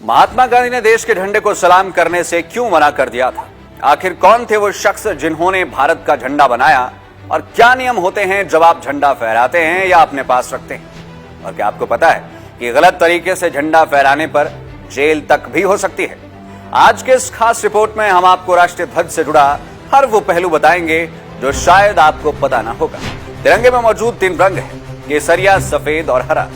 महात्मा गांधी ने देश के झंडे को सलाम करने से क्यों मना कर दिया था? आखिर कौन थे वो शख्स जिन्होंने भारत का झंडा बनाया और क्या नियम होते हैं जब आप झंडा फहराते हैं या अपने पास रखते हैं? और क्या आपको पता है कि गलत तरीके से झंडा फहराने पर जेल तक भी हो सकती है? आज के इस खास रिपोर्ट में हम आपको राष्ट्रीय ध्वज से जुड़ा हर वो पहलू बताएंगे जो शायद आपको पता ना होगा। तिरंगे में मौजूद 3 रंग हैं, केसरिया, सफेद और हरा।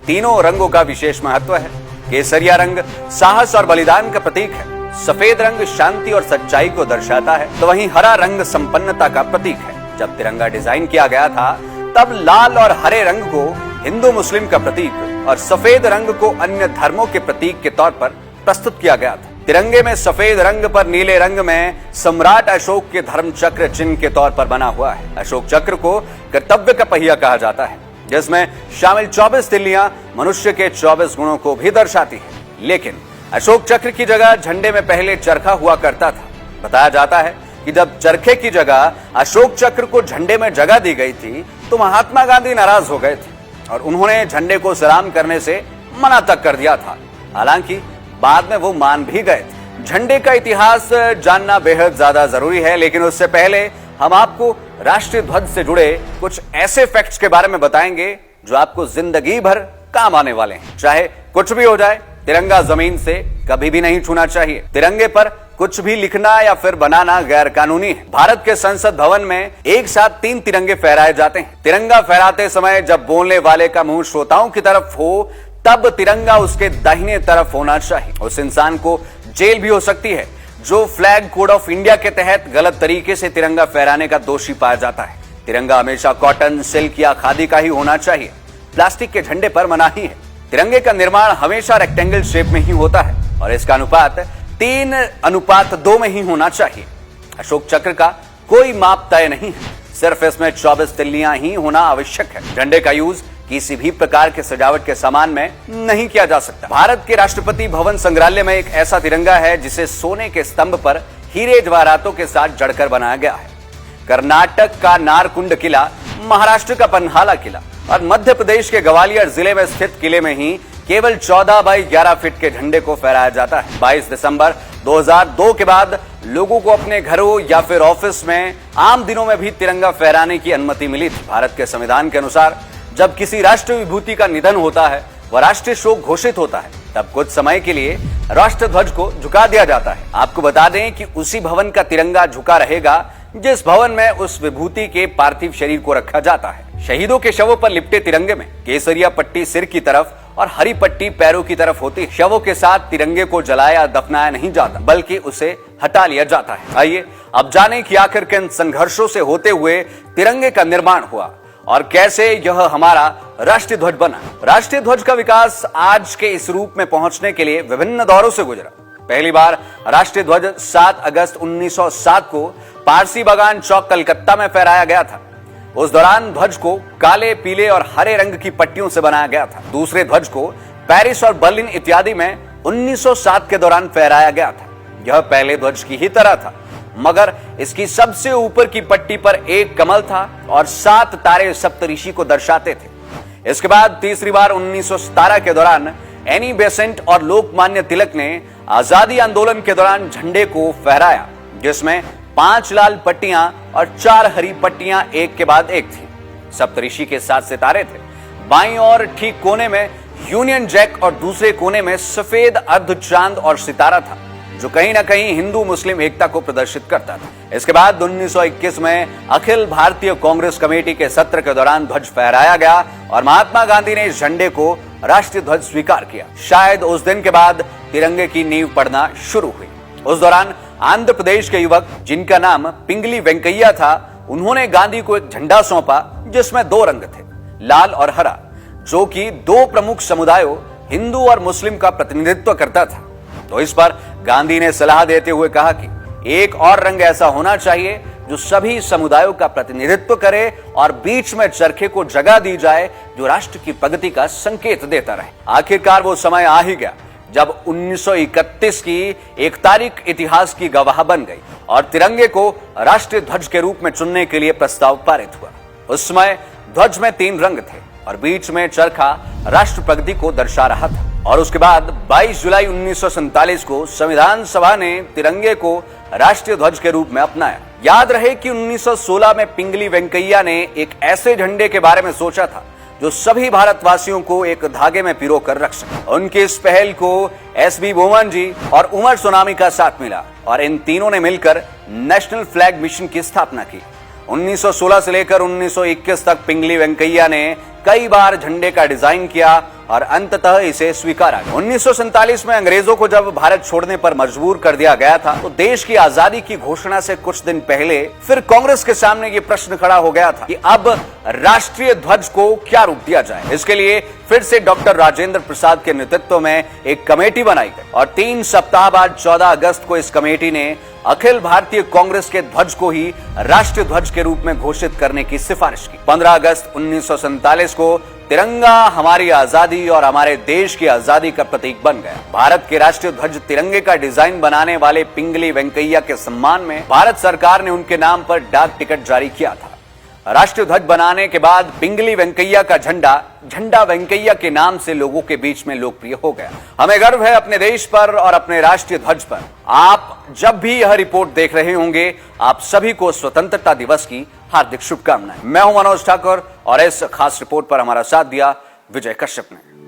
तीनों रंगों का विशेष महत्व है। केसरिया रंग साहस और बलिदान का प्रतीक है, सफेद रंग शांति और सच्चाई को दर्शाता है, तो वहीं हरा रंग संपन्नता का प्रतीक है। जब तिरंगा डिजाइन किया गया था तब लाल और हरे रंग को हिंदू मुस्लिम का प्रतीक और सफेद रंग को अन्य धर्मों के प्रतीक के तौर पर प्रस्तुत किया गया था। तिरंगे में सफेद रंग पर नीले रंग में सम्राट अशोक के धर्म चक्र चिन्ह के तौर पर बना हुआ है। अशोक चक्र को कर्तव्य का पहिया कहा जाता है, जिसमें शामिल 24 तिल्लियां मनुष्य के 24 गुणों को भी दर्शाती है। लेकिन अशोक चक्र की जगह झंडे में पहले चरखा हुआ करता था। बताया जाता है कि जब चरखे की जगह अशोक चक्र को झंडे में जगह दी गई थी तो महात्मा गांधी नाराज हो गए थे और उन्होंने झंडे को सलाम करने से मना तक कर दिया था। हालांकि बाद में वो मान भी गए थे। झंडे का इतिहास जानना बेहद ज्यादा जरूरी है, लेकिन उससे पहले हम आपको राष्ट्रीय ध्वज से जुड़े कुछ ऐसे फैक्ट्स के बारे में बताएंगे जो आपको जिंदगी भर काम आने वाले हैं। चाहे कुछ भी हो जाए, तिरंगा जमीन से कभी भी नहीं छूना चाहिए। तिरंगे पर कुछ भी लिखना या फिर बनाना गैर कानूनी है। भारत के संसद भवन में एक साथ 3 तिरंगे फहराए जाते हैं। तिरंगा फहराते समय जब बोलने वाले का मुंह श्रोताओं की तरफ हो तब तिरंगा उसके दाहिने तरफ होना चाहिए। उस इंसान को जेल भी हो सकती है जो फ्लैग कोड ऑफ इंडिया के तहत गलत तरीके से तिरंगा फहराने का दोषी पाया जाता है। तिरंगा हमेशा कॉटन, सिल्क या खादी का ही होना चाहिए। प्लास्टिक के झंडे पर मनाही है। तिरंगे का निर्माण हमेशा रेक्टेंगल शेप में ही होता है और इसका अनुपात 3:2 में ही होना चाहिए। अशोक चक्र का कोई माप तय नहीं है, सिर्फ इसमें 24 तिल्लियां ही होना आवश्यक है। झंडे का यूज किसी भी प्रकार के सजावट के सामान में नहीं किया जा सकता। भारत के राष्ट्रपति भवन संग्रहालय में एक ऐसा तिरंगा है जिसे सोने के स्तंभ पर हीरे जवाहरातों के साथ जड़कर बनाया गया है। कर्नाटक का नारकुंड किला, महाराष्ट्र का पन्हाला किला और मध्य प्रदेश के ग्वालियर जिले में स्थित किले में ही केवल 14 बाई 11 फीट के झंडे को फहराया जाता है। 22 दिसंबर 2002 के बाद लोगों को अपने घरों या फिर ऑफिस में आम दिनों में भी तिरंगा फहराने की अनुमति मिली थी। भारत के संविधान के अनुसार जब किसी राष्ट्रीय विभूति का निधन होता है व राष्ट्रीय शोक घोषित होता है तब कुछ समय के लिए राष्ट्रीय ध्वज को झुका दिया जाता है। आपको बता दें कि उसी भवन का तिरंगा झुका रहेगा जिस भवन में उस विभूति के पार्थिव शरीर को रखा जाता है। शहीदों के शवों पर लिपटे तिरंगे में केसरिया पट्टी सिर की तरफ और हरी पट्टी पैरों की तरफ होती है। शवों के साथ तिरंगे को जलाया दफनाया नहीं जाता बल्कि उसे हटा लिया जाता है। आइए अब जानें कि आखिर किन संघर्षों से होते हुए तिरंगे का निर्माण हुआ और कैसे यह हमारा राष्ट्रीय ध्वज बना। राष्ट्रीय ध्वज का विकास आज के इस रूप में पहुंचने के लिए विभिन्न दौरों से गुजरा। पहली बार राष्ट्रीय ध्वज 7 अगस्त 1907 को पारसी बागान चौक कलकत्ता में फहराया गया था। उस दौरान ध्वज को काले, पीले और हरे रंग की पट्टियों से बनाया गया था। दूसरे ध्वज को पेरिस और बर्लिन इत्यादि में 1907 के दौरान फहराया गया था। यह पहले ध्वज की ही तरह था, मगर इसकी सबसे ऊपर की पट्टी पर एक कमल था और 7 तारे सप्तऋषि को दर्शाते थे। इसके बाद तीसरी बार 1917 के दौरान एनी बेसेंट और लोकमान्य तिलक ने आजादी आंदोलन के दौरान झंडे को फहराया, जिसमें 5 लाल पट्टियां और 4 हरी पट्टियां एक के बाद एक थी। सप्तऋषि के 7 सितारे थे। बाईं और ठीक कोने में यूनियन जैक और दूसरे कोने में सफेद अर्ध चांद और सितारा था, जो कहीं ना कहीं हिंदू मुस्लिम एकता को प्रदर्शित करता था। इसके बाद 1921 में अखिल भारतीय कांग्रेस कमेटी के सत्र के दौरान ध्वज फहराया गया और महात्मा गांधी ने इस झंडे को राष्ट्रीय ध्वज स्वीकार किया। शायद उस दिन के बाद तिरंगे की नींव पड़ना शुरू हुई। उस दौरान आंध्र प्रदेश के युवक, जिनका नाम पिंगली वेंकैया था, उन्होंने गांधी को एक झंडा सौंपा जिसमें 2 रंग थे, लाल और हरा, जो कि 2 प्रमुख समुदायों हिंदू और मुस्लिम का प्रतिनिधित्व करता था। तो इस पर गांधी ने सलाह देते हुए कहा कि एक और रंग ऐसा होना चाहिए जो सभी समुदायों का प्रतिनिधित्व करे और बीच में चरखे को जगह दी जाए जो राष्ट्र की प्रगति का संकेत देता रहे। आखिरकार वो समय आ ही गया जब 1931 की एक तारीख इतिहास की गवाह बन गई और तिरंगे को राष्ट्रीय ध्वज के रूप में चुनने के लिए प्रस्ताव पारित हुआ। उस समय ध्वज में 3 रंग थे और बीच में चरखा राष्ट्र प्रगति को दर्शा रहा था। और उसके बाद 22 जुलाई 1947 को संविधान सभा ने तिरंगे को राष्ट्रीय ध्वज के रूप में अपनाया। याद रहे कि 1916 में पिंगली वेंकैया ने एक ऐसे झंडे के बारे में सोचा था जो सभी भारतवासियों को एक धागे में पिरो कर रख सके। उनकी इस पहल को एसबी बोमन जी और उमर सोनामी का साथ मिला और इन तीनों ने मिलकर नेशनल फ्लैग मिशन की स्थापना की। 1916 से लेकर 1921 तक पिंगली वेंकैया ने कई बार झंडे का डिजाइन किया और अंततः इसे स्वीकारा। 1947 में अंग्रेजों को जब भारत छोड़ने पर मजबूर कर दिया गया था तो देश की आजादी की घोषणा से कुछ दिन पहले फिर कांग्रेस के सामने ये प्रश्न खड़ा हो गया था कि अब राष्ट्रीय ध्वज को क्या रूप दिया जाए। इसके लिए फिर से डॉक्टर राजेंद्र प्रसाद के नेतृत्व में एक कमेटी बनाई गई और 3 सप्ताह बाद 14 अगस्त को इस कमेटी ने अखिल भारतीय कांग्रेस के ध्वज को ही राष्ट्रीय ध्वज के रूप में घोषित करने की सिफारिश की। 15 अगस्त 1947 को तिरंगा हमारी आजादी और हमारे देश की आजादी का प्रतीक बन गया। भारत के राष्ट्रीय ध्वज तिरंगे का डिजाइन बनाने वाले पिंगली वेंकैया के सम्मान में भारत सरकार ने उनके नाम पर डाक टिकट जारी किया था। राष्ट्रीय ध्वज बनाने के बाद पिंगली वेंकैया का झंडा वेंकैया के नाम से लोगों के बीच में लोकप्रिय हो गया। हमें गर्व है अपने देश पर और अपने राष्ट्रीय ध्वज पर। आप जब भी यह रिपोर्ट देख रहे होंगे, आप सभी को स्वतंत्रता दिवस की हार्दिक शुभकामनाएं। मैं हूं मनोज ठाकुर और इस खास रिपोर्ट पर हमारा साथ दिया विजय कश्यप ने।